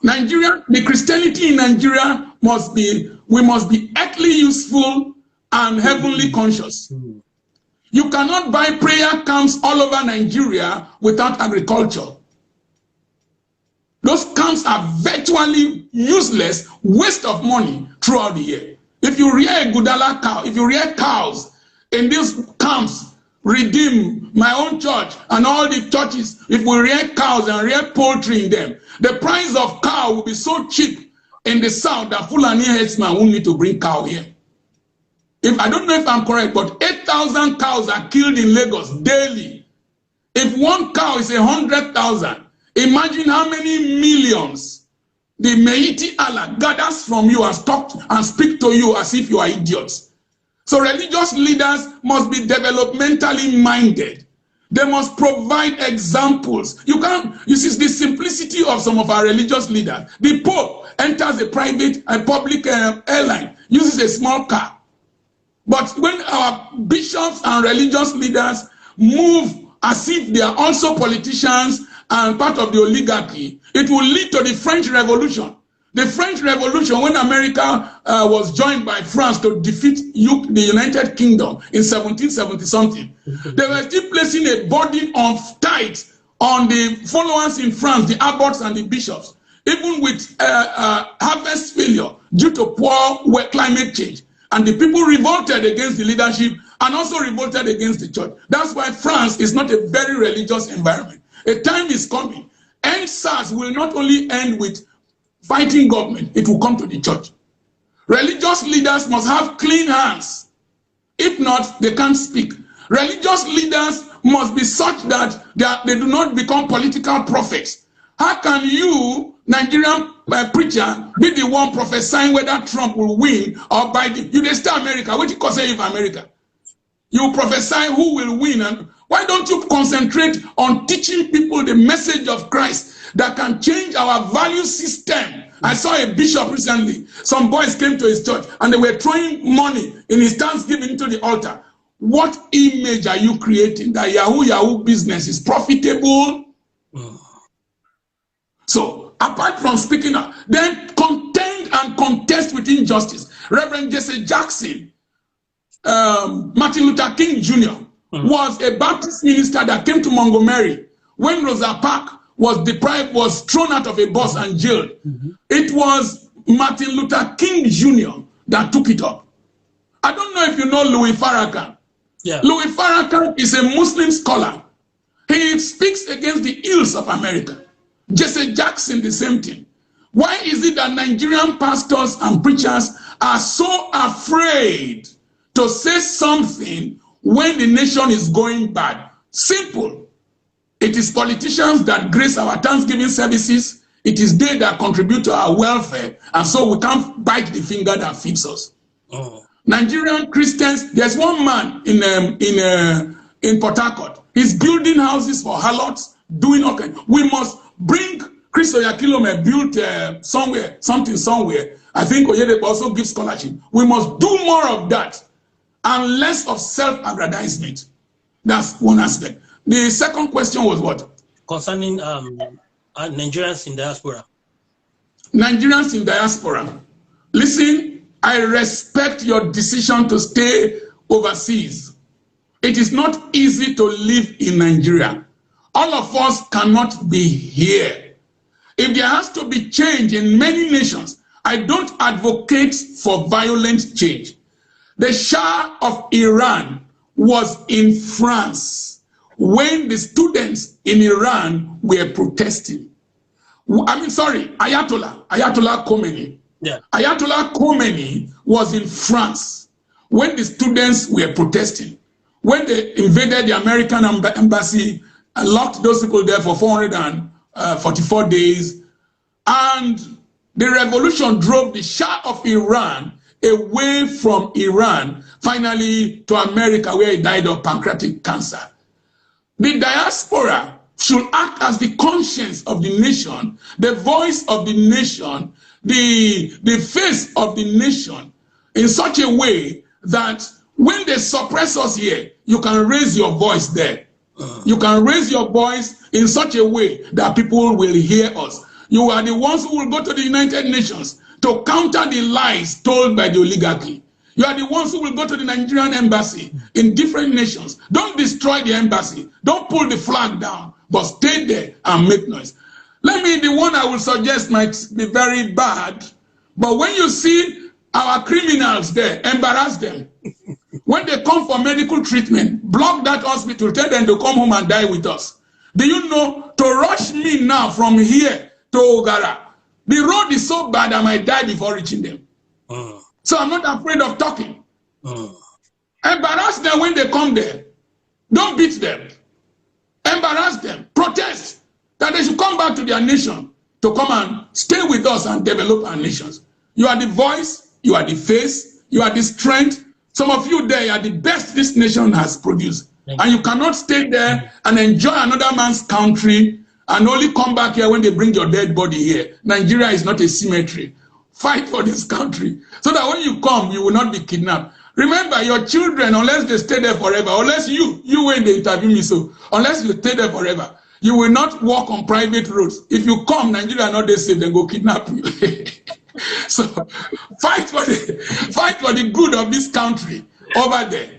Nigeria, the Christianity in Nigeria must be, we must be earthly useful and heavenly conscious. You cannot buy prayer camps all over Nigeria without agriculture. Those camps are virtually useless, waste of money throughout the year. If you rear a Gudala cow, if you rear cows in these camps, Redeem, my own church, and all the churches, if we rear cows and rear poultry in them, the price of cow will be so cheap in the south that Fulani headsman won't need to bring cow here. If I don't know if I'm correct, but 8,000 cows are killed in Lagos daily. If one cow is 100,000, imagine how many millions the Meiti Allah gathers from you and talk and speak to you as if you are idiots. So religious leaders must be developmentally minded. They must provide examples. You see the simplicity of some of our religious leaders. The Pope enters a public airline, uses a small car. But when our bishops and religious leaders move as if they are also politicians and part of the oligarchy, it will lead to the French Revolution. The French Revolution, when America was joined by France to defeat the United Kingdom in 1770-something, they were still placing a burden of tithes on the followers in France, the abbots and the bishops, even with harvest failure due to poor climate change. And the people revolted against the leadership and also revolted against the church. That's why France is not a very religious environment. A time is coming. EndSARS will not only end with fighting government, it will come to the church. Religious leaders must have clean hands. If not, they can't speak. Religious leaders must be such that they do not become political prophets. How can you, Nigerian preacher, be the one prophesying whether Trump will win or Biden? You stay America. What you call say if America? You prophesy who will win, and why don't you concentrate on teaching people the message of Christ that can change our value system? I saw a bishop recently. Some boys came to his church and they were throwing money in his thanksgiving to the altar. What image are you creating that Yahoo business is profitable? So apart from speaking up, then contend and contest with injustice. Reverend Jesse Jackson, Martin Luther King Jr. was a Baptist minister that came to Montgomery when Rosa Parks was thrown out of a bus and jailed. It was Martin Luther King Jr. that took it up. I don't know if you know Louis Farrakhan. Yeah. Louis Farrakhan is a Muslim scholar. He speaks against the ills of America. Jesse Jackson, the same thing. Why is it that Nigerian pastors and preachers are so afraid to say something when the nation is going bad? Simple. It is politicians that grace our Thanksgiving services. It is they that contribute to our welfare. And so we can't bite the finger that feeds us. Nigerian Christians, there's one man in Port Harcourt. He's building houses for harlots, doing all kinds. We must bring Chris Oyakilome built something somewhere. I think Oyedepo also gives scholarship. We must do more of that and less of self-aggrandizement. That's one aspect. The second question was what? Concerning Nigerians in diaspora. Nigerians in diaspora. Listen, I respect your decision to stay overseas. It is not easy to live in Nigeria. All of us cannot be here. If there has to be change in many nations, I don't advocate for violent change. The Shah of Iran was in France when the students in Iran were protesting. Ayatollah Khomeini. Yeah. Ayatollah Khomeini was in France when the students were protesting. When they invaded the American embassy and locked those people there for 444 days, and the revolution drove the Shah of Iran away from Iran, finally to America, where he died of pancreatic cancer. The diaspora should act as the conscience of the nation, the voice of the nation, the face of the nation, in such a way that when they suppress us here, you can raise your voice there. You can raise your voice in such a way that people will hear us. You are the ones who will go to the United Nations to counter the lies told by the oligarchy. You are the ones who will go to the Nigerian embassy in different nations. Don't destroy the embassy. Don't pull the flag down, but stay there and make noise. The one I will suggest might be very bad, but when you see our criminals there, embarrass them. When they come for medical treatment, block that hospital, tell them to come home and die with us. Do you know, to rush me now from here to Ogara, the road is so bad I might die before reaching them. So I'm not afraid of talking. Embarrass them when they come there. Don't beat them. Embarrass them. Protest that they should come back to their nation to come and stay with us and develop our nations. You are the voice, you are the face, you are the strength. Some of you there are the best this nation has produced. And you cannot stay there and enjoy another man's country and only come back here when they bring your dead body here. Nigeria is not a cemetery. Fight for this country so that when you come, you will not be kidnapped. Remember, your children, unless they stay there forever, unless you when they interview me, so unless you stay there forever, you will not walk on private roads. If you come, Nigeria not they safe, then go kidnap you. So fight for the good of this country over there.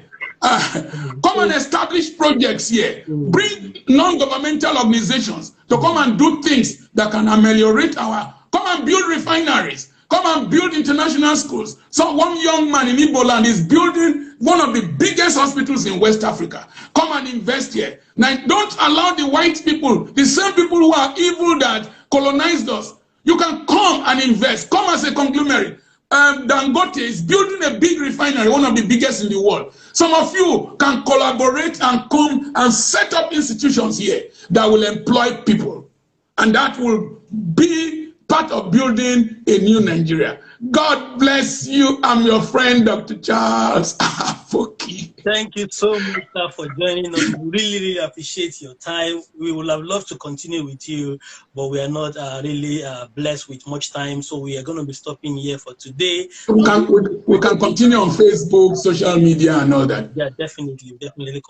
Come and establish projects here. Mm. Bring non-governmental organizations to come Mm. and do things that can ameliorate our. Come and build refineries. Come and build international schools. So one young man in Igbo land is building one of the biggest hospitals in West Africa. Come and invest here. Now, don't allow the white people, the same people who are evil that colonized us. You can come and invest. Come as a conglomerate. Dangote is building a big refinery, one of the biggest in the world. Some of you can collaborate and come and set up institutions here that will employ people. And that will be part of building a new Nigeria. God bless you. I'm your friend, Dr. Charles Apoki. Thank you so much, sir, for joining us. We really, really appreciate your time. We would have loved to continue with you, but we are not really blessed with much time. So we are going to be stopping here for today. We can continue on Facebook, social media, and all that. Yeah, definitely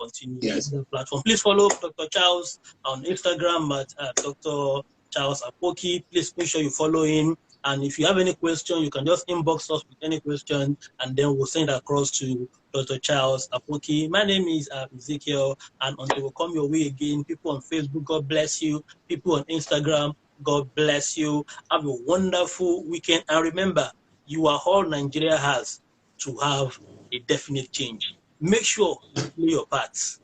continue Yes. on the platform. Please follow Dr. Charles on Instagram at Dr. Charles Apoki. Please make sure you follow him. And if you have any question, you can just inbox us with any question, and then we'll send across to Dr. Charles Apoki. My name is Ezekiel, and until we come your way again, people on Facebook, God bless you. People on Instagram, God bless you. Have a wonderful weekend. And remember, you are all Nigeria has to have a definite change. Make sure you play your parts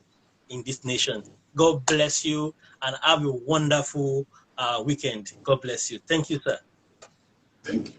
in this nation. God bless you and have a wonderful weekend. God bless you. Thank you, sir. Thank you.